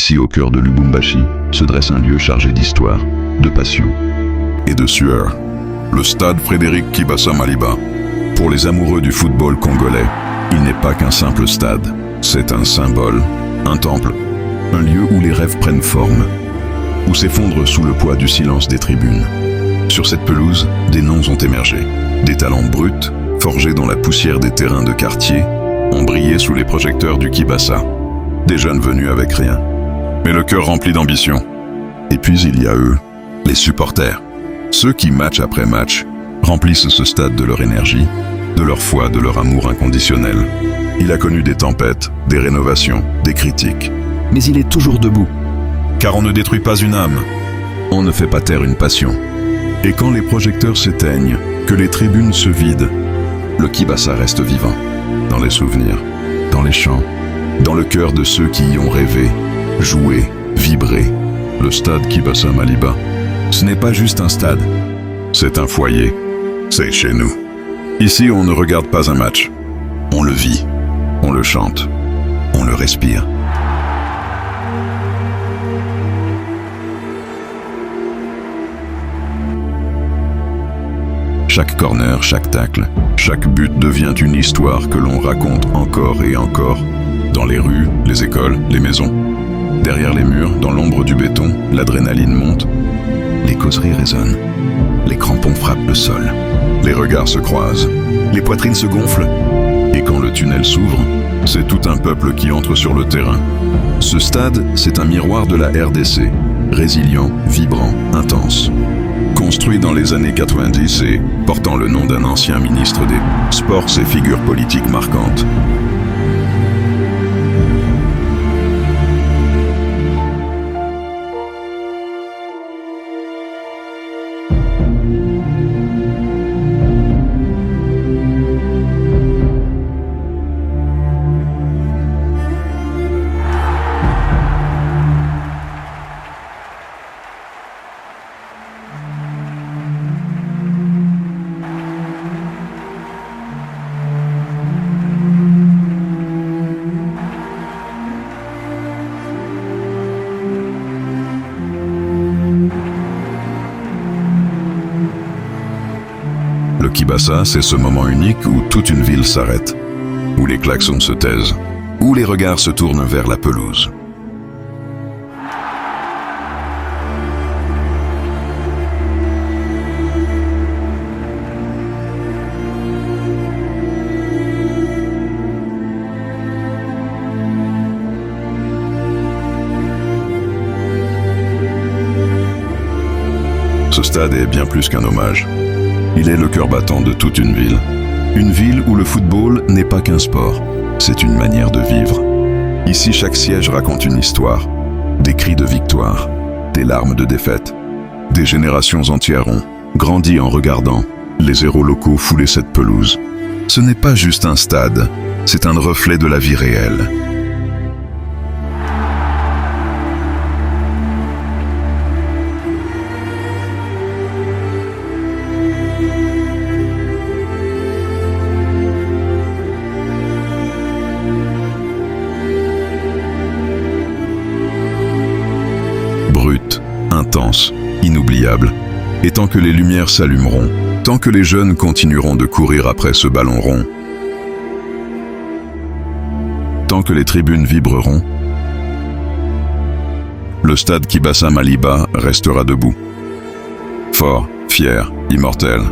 Ici, au cœur de Lubumbashi, se dresse un lieu chargé d'histoire, de passion. Et de sueur. Le stade Frédéric Kibasa Maliba. Pour les amoureux du football congolais, il n'est pas qu'un simple stade. C'est un symbole, un temple, un lieu où les rêves prennent forme, où s'effondrent sous le poids du silence des tribunes. Sur cette pelouse, des noms ont émergé. Des talents bruts, forgés dans la poussière des terrains de quartier, ont brillé sous les projecteurs du Kibasa. Des jeunes venus avec rien, mais le cœur rempli d'ambition. Et puis il y a eux, les supporters. Ceux qui, match après match, remplissent ce stade de leur énergie, de leur foi, de leur amour inconditionnel. Il a connu des tempêtes, des rénovations, des critiques. Mais il est toujours debout. Car on ne détruit pas une âme. On ne fait pas taire une passion. Et quand les projecteurs s'éteignent, que les tribunes se vident, le Kibasa reste vivant. Dans les souvenirs, dans les chants, dans le cœur de ceux qui y ont rêvé, joué, vibré. Le stade Kibasa Maliba, ce n'est pas juste un stade. C'est un foyer. C'est chez nous. Ici, on ne regarde pas un match. On le vit. On le chante. On le respire. Chaque corner, chaque tacle, chaque but devient une histoire que l'on raconte encore et encore. Dans les rues, les écoles, les maisons. Derrière les murs, dans l'ombre du béton, l'adrénaline monte. Les causeries résonnent. Les crampons frappent le sol. Les regards se croisent. Les poitrines se gonflent. Et quand le tunnel s'ouvre, c'est tout un peuple qui entre sur le terrain. Ce stade, c'est un miroir de la RDC. Résilient, vibrant, intense. Construit dans les années 90 et portant le nom d'un ancien ministre des Sports et figure politique marquante. Le Kibasa, c'est ce moment unique où toute une ville s'arrête, où les klaxons se taisent, où les regards se tournent vers la pelouse. Ce stade est bien plus qu'un hommage. Il est le cœur battant de toute une ville où le football n'est pas qu'un sport, c'est une manière de vivre. Ici, chaque siège raconte une histoire, des cris de victoire, des larmes de défaite. Des générations entières ont grandi en regardant les héros locaux fouler cette pelouse. Ce n'est pas juste un stade, c'est un reflet de la vie réelle. Brute, intense, inoubliable. Et tant que les lumières s'allumeront, tant que les jeunes continueront de courir après ce ballon rond, tant que les tribunes vibreront, le stade Kibasa Maliba restera debout. Fort, fier, immortel.